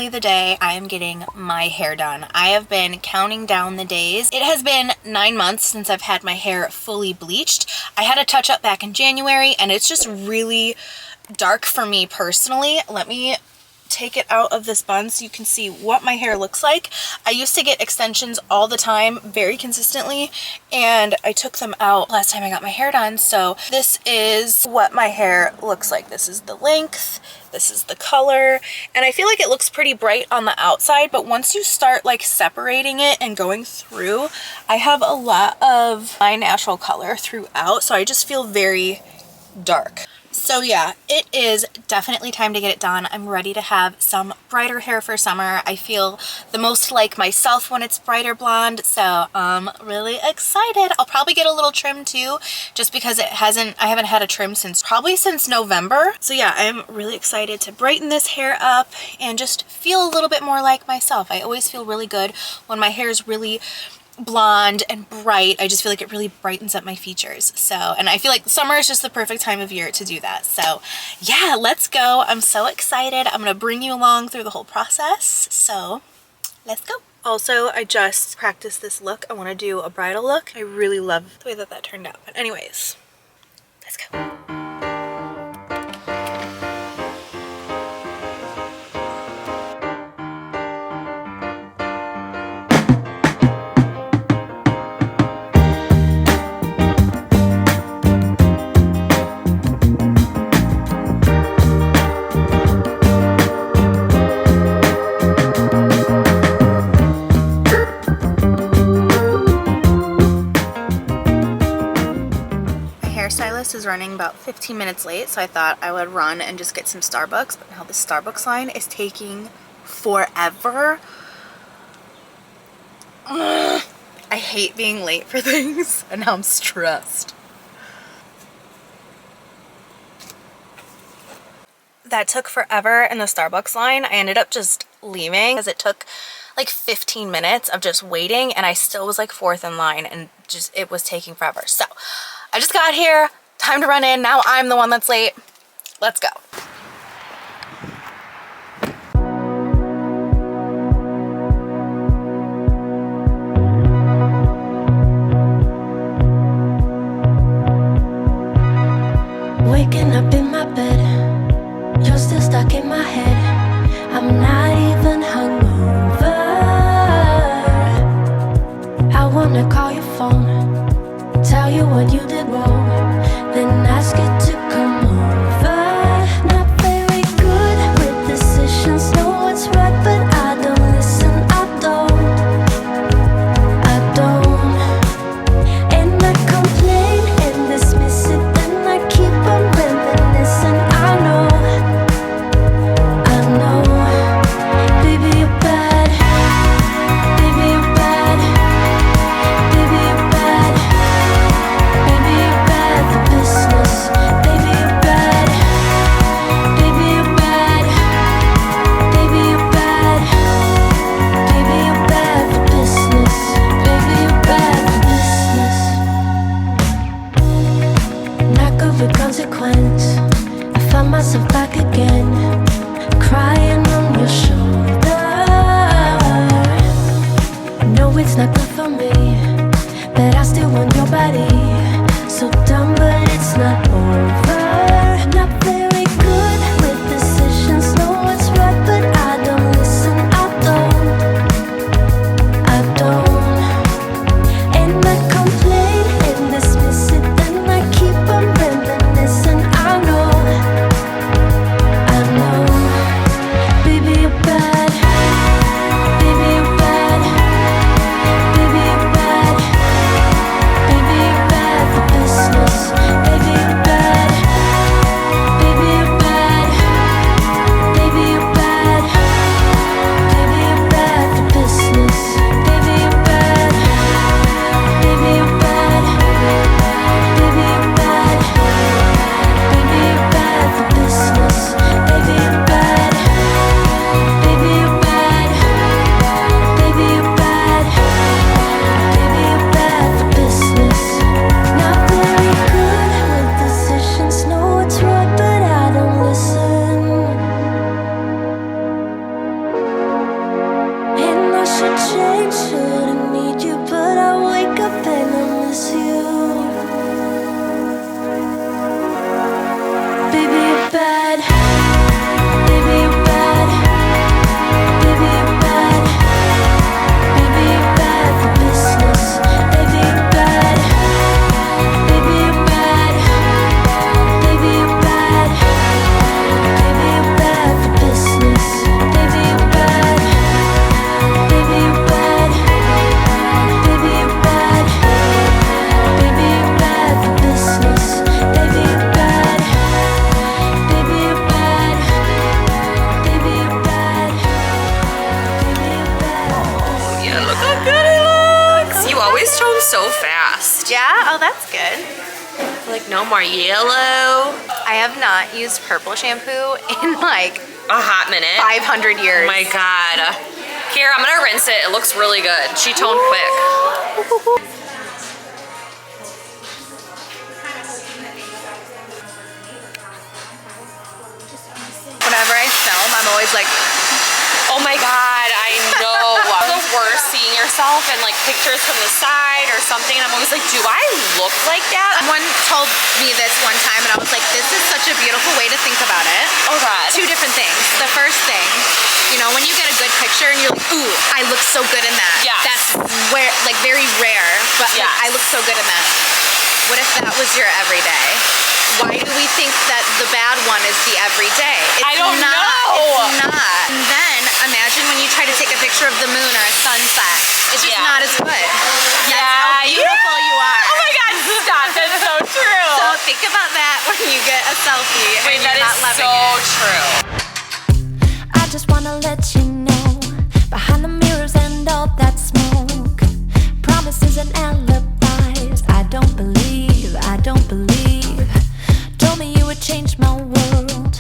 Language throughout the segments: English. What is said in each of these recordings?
finally the day I am getting my hair done. I have been counting down the days. It has been 9 months since I've had my hair fully bleached. I had a touch up back in January and it's just really dark for me personally. Let me take it out of this bun so you can see what my hair looks like. I used to get extensions all the time, very consistently, and I took them out last time I got my hair done. So this is what my hair looks like. This is the length, this is the color, and I feel like it looks pretty bright on the outside, but once you start like separating it and going through, I have a lot of my natural color throughout, so I just feel very dark. So yeah, it is definitely time to get it done. I'm ready to have some brighter hair for summer. I feel the most like myself when it's brighter blonde, so I'm really excited. I'll probably get a little trim too, just because I haven't had a trim probably since November. So yeah, I'm really excited to brighten this hair up and just feel a little bit more like myself. I always feel really good when my hair is really blonde and bright. I just feel like it really brightens up my features. So, and I feel like summer is just the perfect time of year to do that. So yeah, let's go. I'm so excited. I'm gonna bring you along through the whole process. So let's go. Also, I just practiced this look. I want to do a bridal look. I really love the way that that turned out. But anyways, let's go. Is running about 15 minutes late, so I thought I would run and just get some Starbucks, but now the Starbucks line is taking forever. Ugh. I hate being late for things and now I'm stressed. That took forever in the Starbucks line. I ended up just leaving because it took like 15 minutes of just waiting and I still was like fourth in line and just it was taking forever. So I just got here. Time to run in. Now I'm the one that's late. Let's go. Waking up in my bed, you're still stuck in my head. I'm not even hungover. I wanna call your phone, tell you what you did wrong, then ask you to come over. Not very good with decisions, know what's right, but I don't listen, I don't. And I complain and dismiss it, then I keep on reminiscing. I know, baby you're bad, baby you're bad, baby you're bad, baby you're bad for business, baby you're bad, baby you're bad, baby you're bad, baby you're bad for business, baby you're bad for business. Not good with consequence, I found myself back again, crying on your shoulder. No, it's not good for me, but I still want your body. So dumb, but it's not over. Not very good with decisions, know what's right, but I don't listen, I don't. And I complain and dismiss it, then I keep on reminiscing. I know, baby you're bad, baby you're bad, baby you're bad, baby you're bad for business, baby you're bad, that's good. Like no more yellow. I have not used purple shampoo in like A hot minute. 500 years. Oh my God. Here, I'm gonna rinse it. It looks really good. She toned quick. Whenever I film, I'm always like, Oh my God, I know. The worst seeing yourself in like pictures from the side or something. And I'm always like, do I look like that? someone told me this one time and I was like, this is such a beautiful way to think about it. Oh God. Two different things. The first thing, you know, when you get a good picture and you're like, ooh, I look so good in that. Yes. That's where, like, very rare, but like, Yes. I look so good in that. What if that was your everyday? Why do we think that the bad one is the everyday? I don't know. It's not. And then imagine when you try to take a picture of the moon or a sunset. It's just Yeah. not as good. That's Yeah. how beautiful you are. Oh my God, stop. That's so true. So think about that when you get a selfie and Wait, you're that not is loving so it. true. I just wanna let you know, behind the mirrors and all that smoke, promises and alibis, I don't believe. Told me you would change my world,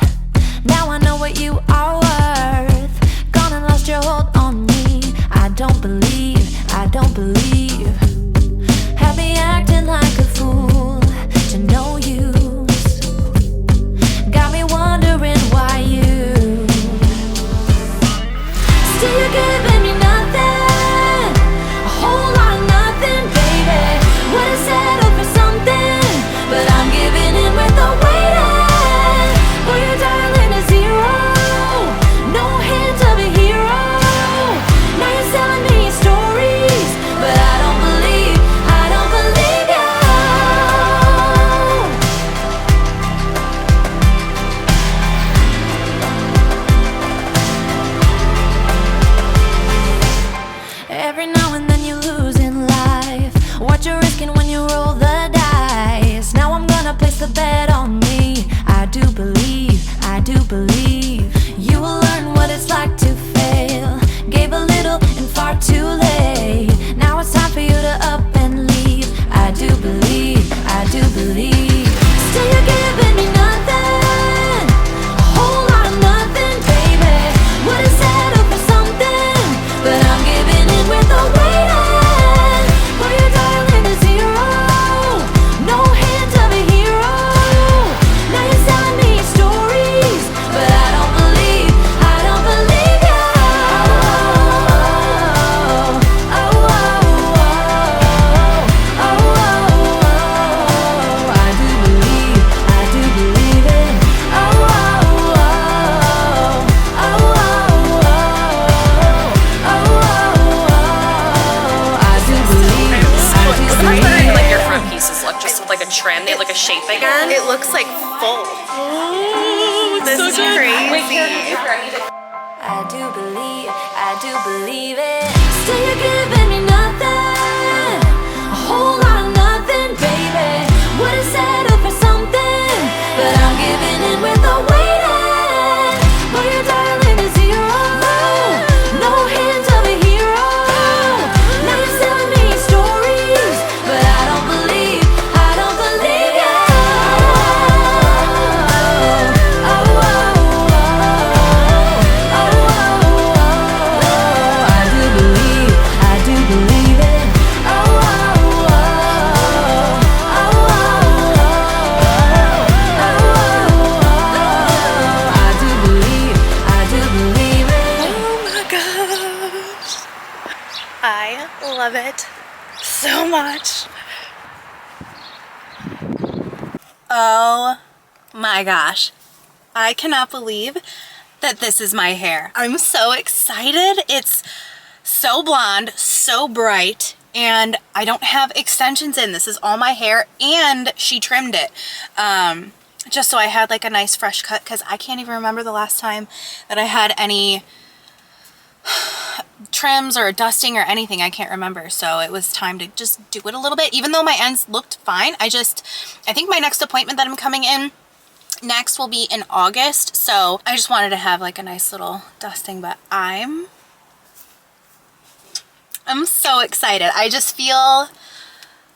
now I know what you are worth. Gone and lost your hold on me, I don't believe. Have me acting like a fool, to no use. Got me wondering why you still you're giving me nothing, a whole lot of nothing, baby. Would've settled for something, but I'm giving in with the waiting. For your darling is zero, no hint of a hero. Now you're selling me your stories, but I don't believe you. Every now and then you lose in life. What you're risking when you roll the dice. Now I'm gonna place the bet on me. I do believe you will learn what it's like to fail. Gave a little and far too late. Now it's time for you to up and leave. I do believe. Still you're giving me nothing, a whole lot of nothing, baby. Would've settled for something, but I'm giving in with the waiting. For your darling is zero, no hint of a hero. Now you're selling me your stories, but I don't believe you. I do believe it. Like your front pieces look just with like a trim. They have like a shape again. It looks like full. This is crazy. Wait, here. I do believe it. Still you're giving me nothing, a whole lot of nothing, baby. Would've settled for something, but I'm giving in with the waiting. For your darling is zero, no hint of a hero. Now you're selling me your stories, but I don't believe you. I do believe it. I do believe it. Oh my gosh. I love it so much. Oh my gosh. I cannot believe that this is my hair. I'm so excited. It's so blonde, so bright, and I don't have extensions in. This is all my hair, and she trimmed it. Just so I had like a nice fresh cut, because I can't even remember the last time that I had any trims or dusting or anything. I can't remember. So it was time to just do it a little bit, even though my ends looked fine. I think my next appointment that I'm coming in next will be in August. So I just wanted to have like a nice little dusting, but I'm so excited. I just feel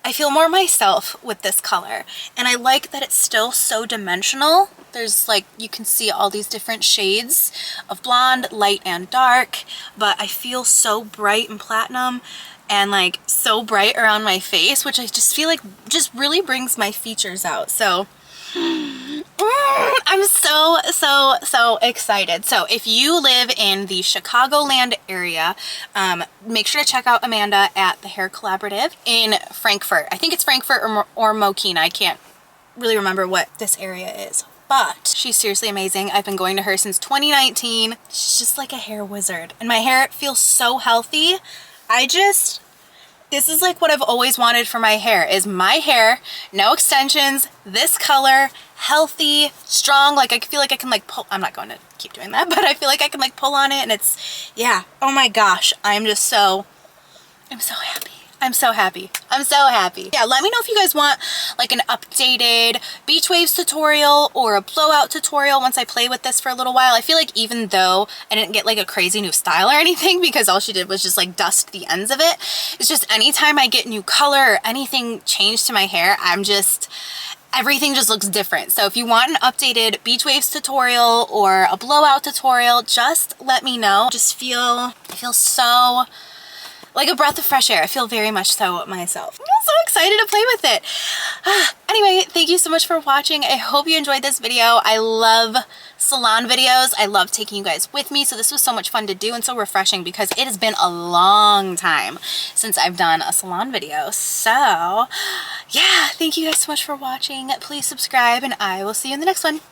I feel more myself with this color, and I like that it's still so dimensional. There's like, you can see all these different shades of blonde, light and dark, but I feel so bright and platinum and like so bright around my face, which I just feel like just really brings my features out. So I'm so excited. So if you live in the Chicagoland area, make sure to check out Amanda at the Hair Collaborative in Frankfurt. I think it's Frankfurt or Mokina. I can't really remember what this area is, but she's seriously amazing. I've been going to her since 2019. She's just like a hair wizard, and my hair feels so healthy. This is like what I've always wanted for my hair, is my hair, no extensions, this color, healthy, strong. Like I feel like I can like pull, I'm not going to keep doing that, but I feel like I can like pull on it, and it's, yeah, oh my gosh, I'm so happy. I'm so happy. I'm so happy. Yeah, let me know if you guys want like an updated beach waves tutorial or a blowout tutorial once I play with this for a little while. I feel like even though I didn't get like a crazy new style or anything, because all she did was just like dust the ends of it, it's just anytime I get new color or anything changed to my hair, everything just looks different. So if you want an updated beach waves tutorial or a blowout tutorial, just let me know. I feel so like a breath of fresh air. I feel very much so myself. I'm so excited to play with it. Anyway, thank you so much for watching. I hope you enjoyed this video. I love salon videos. I love taking you guys with me. So this was so much fun to do and so refreshing, because it has been a long time since I've done a salon video. So yeah, thank you guys so much for watching. Please subscribe, and I will see you in the next one.